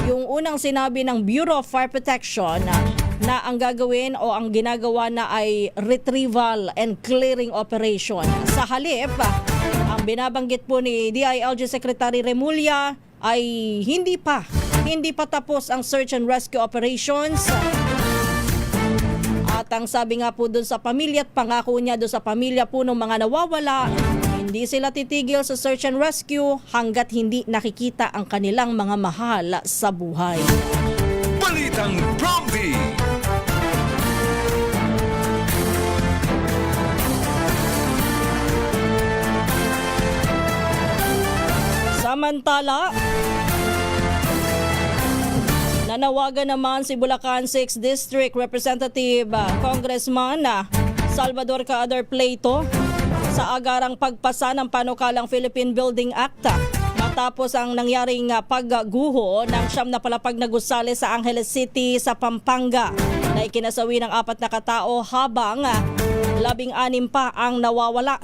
yung unang sinabi ng Bureau of Fire Protection na ang gagawin o ang ginagawa na ay retrieval and clearing operation. Sa halip, ang binabanggit po ni DILG Secretary Remulla ay hindi pa tapos ang search and rescue operations. At ang sabi nga po dun sa pamilya at pangako niya dun sa pamilya po ng mga nawawala, hindi sila titigil sa search and rescue hanggat hindi nakikita ang kanilang mga mahal sa buhay. Balitang Prompty. Samantala, nanawagan naman si Bulacan 6th District Representative Congressman Salvador Caader Pleito sa agarang pagpasa ng panukalang Philippine Building Act matapos ang nangyaring pagguho ng 9 na palapag na gusali sa Angeles City sa Pampanga na ikinasawi ng 4 na katao habang 16 pa ang nawawala.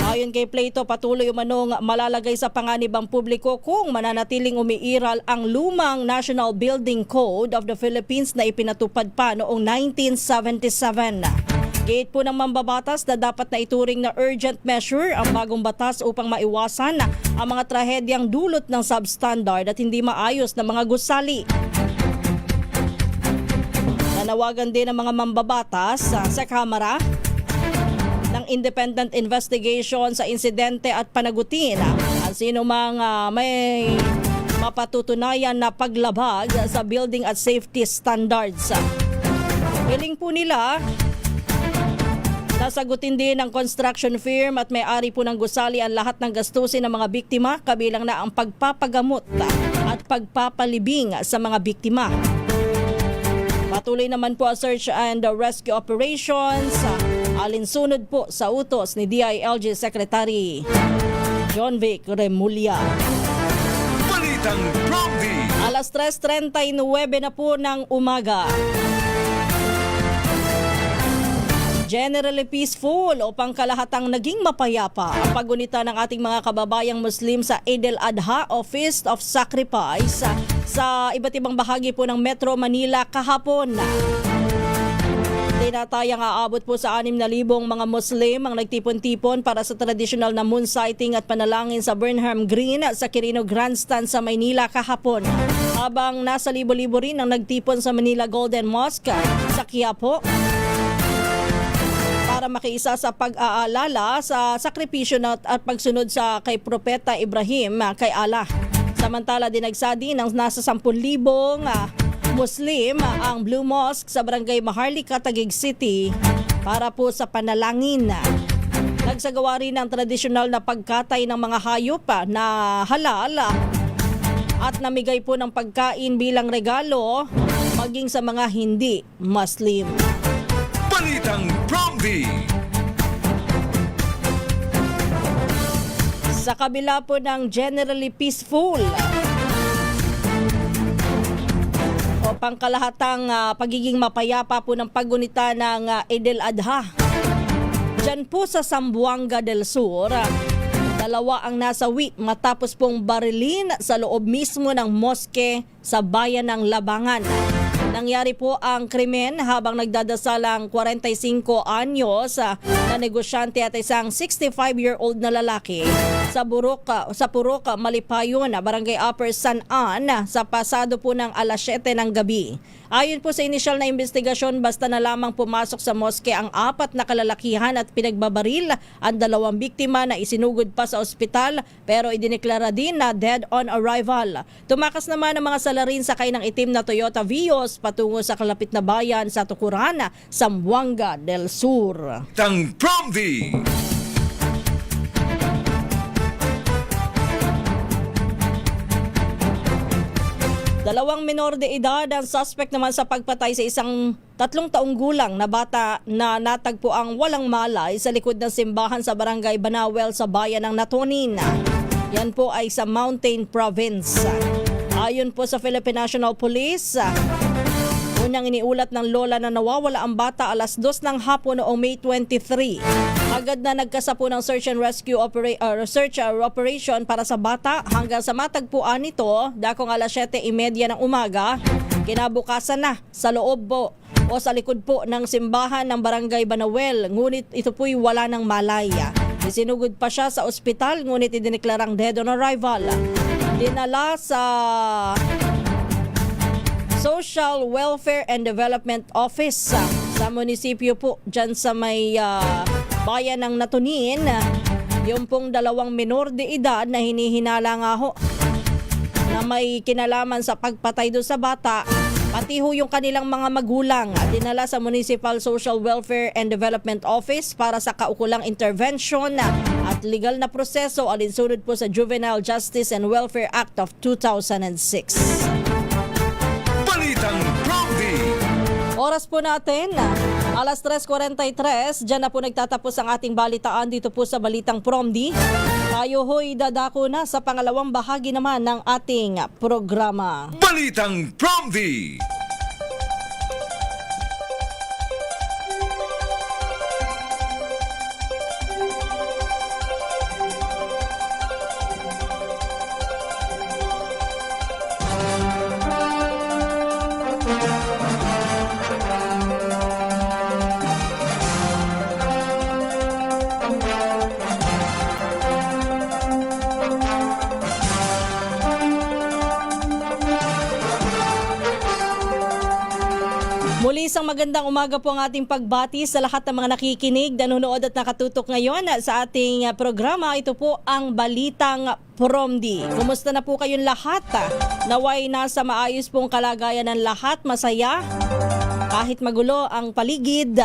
Ayon kay Pleito, patuloy umanong malalagay sa panganib ang publiko kung mananatiling umiiral ang lumang National Building Code of the Philippines na ipinatupad pa noong 1977. Gate po ng mambabatas na dapat na ituring na urgent measure ang bagong batas upang maiwasan ang mga trahedyang dulot ng substandard at hindi maayos na mga gusali. Nanawagan din ang mga mambabatas sa Kamara ng independent investigation sa insidente at panagutin ang sino mang may mapatutunayan na paglabag sa building at safety standards. Hiling po nila nasagutin din ng construction firm at may-ari po ng gusali ang lahat ng gastusin ng mga biktima, kabilang na ang pagpapagamot at pagpapalibing sa mga biktima. Patuloy naman po ang search and rescue operations, alinsunod po sa utos ni DILG Secretary John Vic Remulla. Balitang Prompty. Alas 3:39 na po ng umaga. Generally peaceful o pangkalahatang naging mapayapa ang pagunita ng ating mga kababayang Muslim sa Eid al-Adha o Feast of Sacrifice sa iba't ibang bahagi po ng Metro Manila kahapon. Tinatayang aabot po sa 6,000 mga Muslim ang nagtipon-tipon para sa tradisyonal na moon sighting at panalangin sa Burnham Green sa Quirino Grandstand sa Maynila kahapon. Habang nasa libo-libo rin ang nagtipon sa Manila Golden Mosque sa Quiapo para makiisa sa pag-aalala sa sakripisyo at pagsunod sa kay Propeta Ibrahim kay Allah. Samantala dinagsadi ng nasa 10,000 Muslim ang Blue Mosque sa Barangay Maharlika, Taguig City para po sa panalangin. Nagsagawa rin ng tradisyonal na pagkatay ng mga hayop na halal at namigay po ng pagkain bilang regalo maging sa mga hindi Muslim. Balitang Prompty. Sa kabila po ng generally peaceful o pangkalahatang pagiging mapayapa po ng paggunita ng Eid al-Adha, dyan po sa Zamboanga del Sur, 2 ang nasawi matapos pong barilin sa loob mismo ng moske sa bayan ng Labangan. Nangyari po ang krimen habang nagdadasal ang 45 anyos na negosyante at isang 65-year-old na lalaki sa Purok, Malipayon, Barangay Upper San An sa pasado po ng alas 7 ng gabi. Ayon po sa inisyal na investigasyon, basta na lamang pumasok sa moske ang 4 na kalalakihan at pinagbabaril ang 2 biktima na isinugod pa sa ospital pero idineklara din na dead on arrival. Tumakas naman ang mga salarin sakay ng itim na Toyota Vios patungo sa kalapit na bayan sa Tukuran, Zamboanga del Sur. Tang Prompty. Dalawang minor de edad ang suspect naman sa pagpatay sa isang 3 taong gulang na bata na natagpo ang walang malay sa likod ng simbahan sa Barangay Banawel sa bayan ng Natonin. Yan po ay sa Mountain Province. Ayon po sa Philippine National Police, Unang iniulat ng lola na nawawala ang bata alas 2 ng hapon noong May 23. Agad na nagkasapo ng search and rescue operation para sa bata hanggang sa matagpuan nito dakong alas 7:30 ng umaga. Kinabukasan na sa loob po o sa likod po ng simbahan ng Barangay Banawel, ngunit ito po'y wala ng malaya. Isinugod pa siya sa ospital ngunit idineklarang dead on arrival. Dinala sa Social Welfare and Development Office sa munisipyo po dyan sa may bayan ng Natunin. Yung pong 2 minor de edad na hinihinala nga ho na may kinalaman sa pagpatay do sa bata, pati ho yung kanilang mga magulang at dinala sa Municipal Social Welfare and Development Office para sa kaukulang intervention at legal na proseso alinsunod po sa Juvenile Justice and Welfare Act of 2006. Balitang Promdi. Oras po natin, alas 3:43, dyan na po nagtatapos ang ating balitaan dito po sa Balitang Promdi. Tayo ho'y dadako na sa pangalawang bahagi naman ng ating programa. Balitang Promdi. Muli isang magandang umaga po ang ating pagbati sa lahat ng mga nakikinig, nanonood at nakatutok ngayon sa ating programa. Ito po ang Balitang Promdi. Kumusta na po kayong lahat? Naway nasa maayos pong kalagayan ng lahat, masaya. Kahit magulo ang paligid,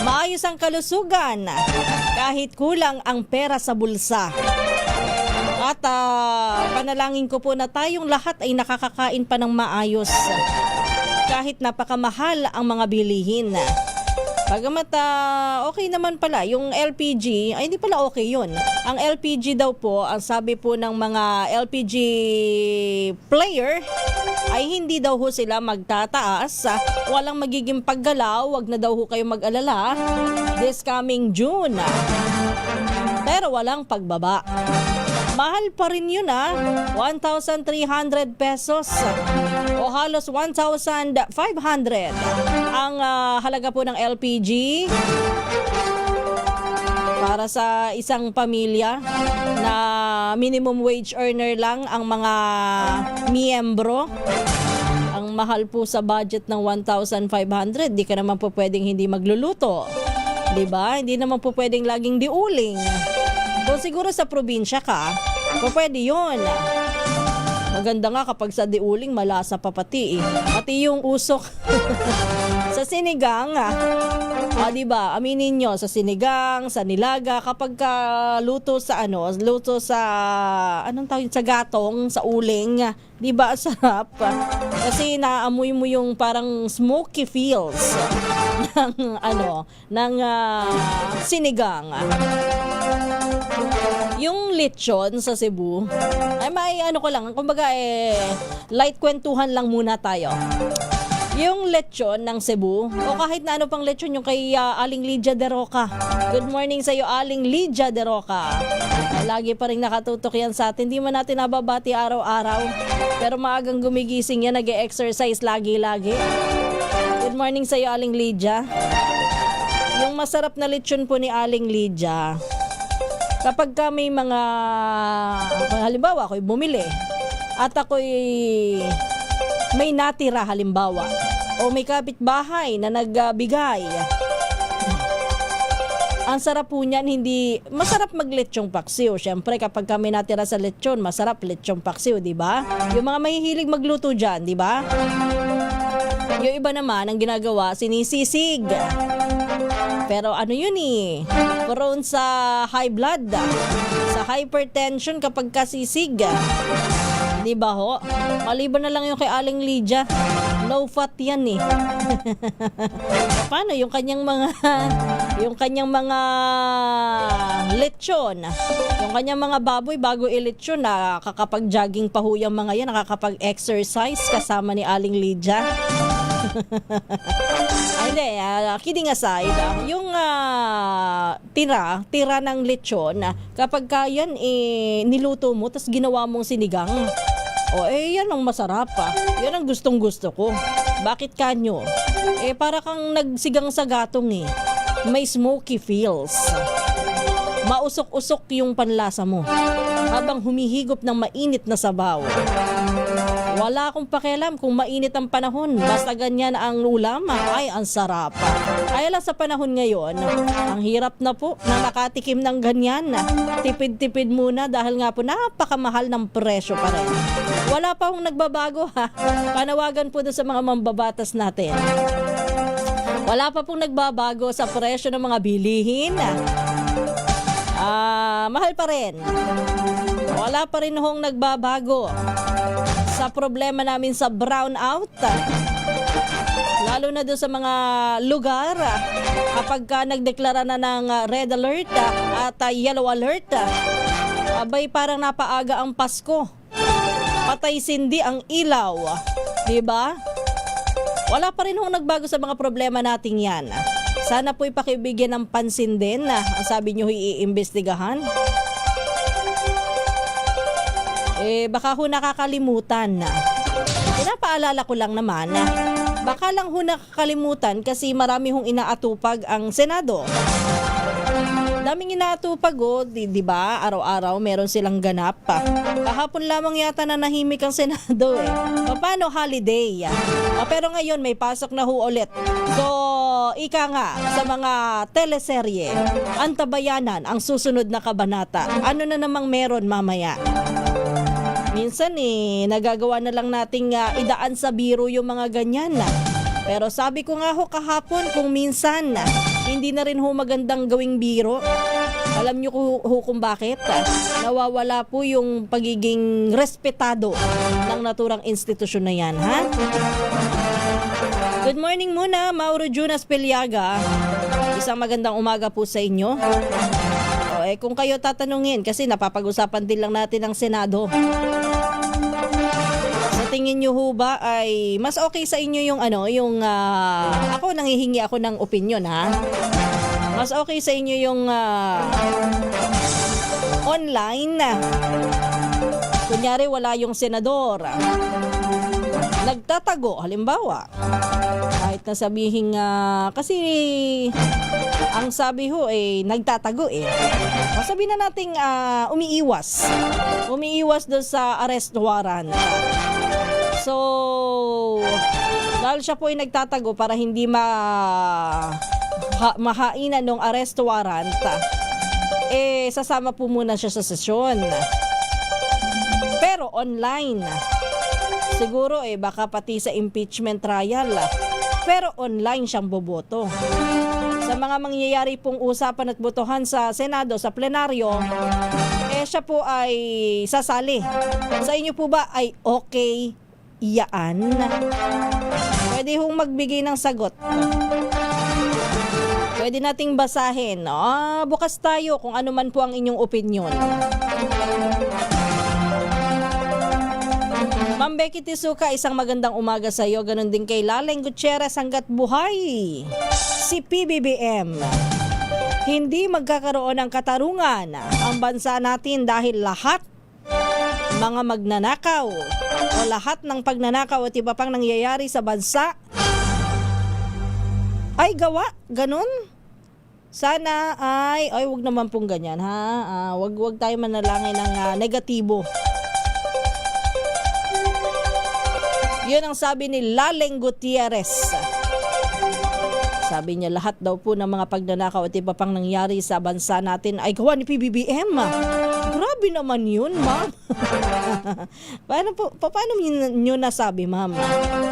maayos ang kalusugan. Kahit kulang ang pera sa bulsa. At panalangin ko po na tayong lahat ay nakakakain pa ng maayos. Kahit napakamahal ang mga bilihin. Bagamat okay naman pala yung LPG, ay hindi pala okay yun. Ang LPG daw po, ang sabi po ng mga LPG player, ay hindi daw ho sila magtataas. Walang magiging paggalaw, wag na daw ho kayo mag-alala this coming June. Pero walang pagbaba. Mahal pa rin yun 1,300 pesos o halos 1,500 ang halaga po ng LPG para sa isang pamilya na minimum wage earner lang ang mga miyembro. Ang mahal po sa budget ng 1,500, di ka naman po pwedeng hindi magluluto. Diba? Hindi naman po pwedeng laging diuling. Kung siguro sa probinsya ka, pwede yun. Maganda nga kapag sa diuling, malasa pa pati eh. Pati yung usok sa sinigang. Diba? Aminin nyo, sa sinigang, sa nilaga, kapag luto sa luto sa, anong tawag, sa gatong, sa uling, diba? Sarap. Kasi naamoy mo yung parang smoky feels ng sinigang. Yung lechon sa Cebu, ay may ko lang, kumbaga light kwentuhan lang muna tayo. Yung lechon ng Cebu, o kahit na ano pang lechon, yung kay Aling Lydia de Roca. Good morning sa iyo, Aling Lydia de Roca. Lagi pa rin nakatutok yan sa atin. Hindi man natin nababati araw-araw, pero maagang gumigising yan, nag-e-exercise lagi-lagi. Good morning sa iyo, Aling Lydia. Yung masarap na lechon po ni Aling Lydia, kapag may mga, halimbawa ako'y bumili at ako'y may natira halimbawa o may kapitbahay na nagbigay, ang sarap po niyan, hindi masarap maglechong paksiw. Syempre kapag kami natira sa lechon, masarap lechong paksiw, di ba? Yung mga mahihilig magluto diyan, di ba? Yung iba naman ang ginagawa, sinisisig. Pero yun prone sa high blood, sa hypertension kapag kasisig. Di ba ho? Maliban na lang yung kay Aling Lydia, no fat yan Paano yung kanyang mga lechon, yung kanyang mga baboy bago ilechon, nakakapag-jogging pa ho yung mga yan, nakakapag-exercise kasama ni Aling Lydia. Hindi, kidding aside, yung tira ng lechon, kapag yan niluto mo, tapos ginawa mong sinigang, yan ang masarap Yan ang gustong gusto ko. Bakit kanyo? Para kang nagsigang sa gatong May smoky feels. Mausok-usok yung panlasa mo habang humihigop ng mainit na sabaw. Wala akong pakialam kung mainit ang panahon, basta ganyan ang ulam, ay ang sarap. Ay sa panahon ngayon, ang hirap na po na nakatikim ng ganyan. Tipid-tipid muna dahil nga po napakamahal ng presyo pa rin. Wala pa hong nagbabago Panawagan po doon sa mga mambabatas natin. Wala pa pong nagbabago sa presyo ng mga bilihin. Mahal pa rin. Wala pa rin hong nagbabago sa problema namin sa brownout. Lalo na doon sa mga lugar kapag nagdeklara na ng red alert at yellow alert, abay parang napaaga ang Pasko. Patay sindi ang ilaw. Diba? Wala pa rin hong nagbago sa mga problema nating yan. Sana po'y pakibigyan ng pansin din ang sabi nyo iimbestigahan. Baka ho nakakalimutan Pinapaalala ko lang naman baka lang ho nakakalimutan kasi marami hong inaatupag ang Senado. Daming inaatupag di ba? Araw-araw meron silang ganap Kahapon lamang yata na nahimik ang Senado Paano holiday? Pero ngayon may pasok na ho ulit. So, ika nga sa mga teleserye, Antabayanan ang susunod na kabanata. Ano na namang meron mamaya? Minsan nagagawa na lang nating idaan sa biro yung mga ganyan Pero sabi ko nga ho kahapon kung minsan hindi na rin ho magandang gawing biro. Alam niyo kung bakit? Nawawala po yung pagiging respetado ng naturang institusyon na yan, ha? Good morning muna, Mauro Jonas Peliaga. Isang magandang umaga po sa inyo. Kung kayo tatanungin, kasi napapag-usapan din lang natin ang Senado. Sa tingin nyo ho ba ay mas okay sa inyo yung ako nanghihingi ako ng opinion ha. Mas okay sa inyo yung online kunyari wala yung senador nagtatago halimbawa kahit na sabihin kasi ang sabi ho nagtatago sabihin na nating umiiwas doon sa arrest warrant. So dahil siya po ay nagtatago para hindi mahainan ng arrest warrant, sasama po muna siya sa sesyon. Pero online, siguro baka pati sa impeachment trial, pero online siyang boboto. Sa mga mangyayari pong usapan at botohan sa Senado, sa plenaryo, siya po ay sasali. Sa inyo po ba ay okay yaan? Pwede hong magbigay ng sagot. Pwede nating basahin. Bukas tayo kung ano man po ang inyong opinion. Ma'am Becky Tisuka, isang magandang umaga sa iyo. Ganon din kay Laleng Gutierrez, hanggat buhay si PBBM. Hindi magkakaroon ng katarungan ang bansa natin dahil lahat mga magnanakaw o lahat ng pagnanakaw at iba pang nangyayari sa bansa ay gawa. Ganon. Sana ay wag naman pong ganyan ha. Wag tayo manalangin ng negatibo. Yun ang sabi ni Laleng Gutierrez. Sabi niya lahat daw po ng mga pagnanakaw at iba pang nangyari sa bansa natin ay gawa ni PBBM. Grabe naman yun, ma'am. Paano nyo nasabi, ma'am,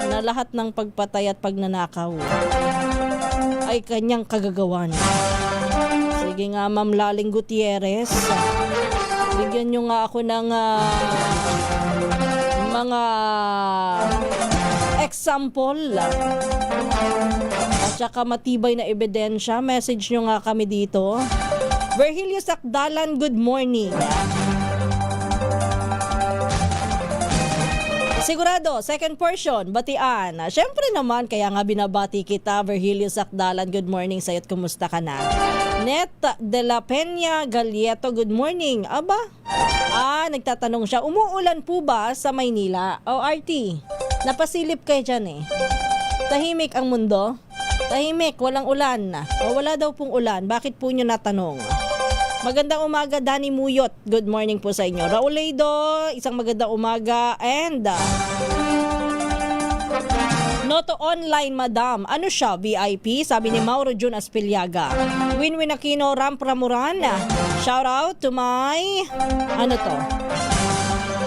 na lahat ng pagpatay at pagnanakaw ay kanyang kagagawan? Sige nga, ma'am Laleng Gutierrez, bigyan nyo nga ako ng mga example at saka matibay na ebidensya. Message nyo nga kami dito. Virgilio Sakdalan, good morning. Sigurado, second portion, batian. Siyempre naman, kaya nga binabati kita, Virgilio Sakdalan, good morning sa'yo at kumusta ka na? Net de la Peña Galieto, good morning. Aba? Nagtatanong siya, umuulan po ba sa Maynila? O RT, napasilip kayo dyan eh. Tahimik ang mundo? Tahimik, walang ulan. O wala daw pong ulan, bakit po nyo natanong? Magandang umaga, Danny Muyot. Good morning po sa inyo. Rauledo, isang magandang umaga. And Noto Online, Madam. Ano siya? VIP? Sabi ni Mauro Jun Aspiliaga. Winwin Aquino, Ram Pramuran. Shout out to my... Ano to?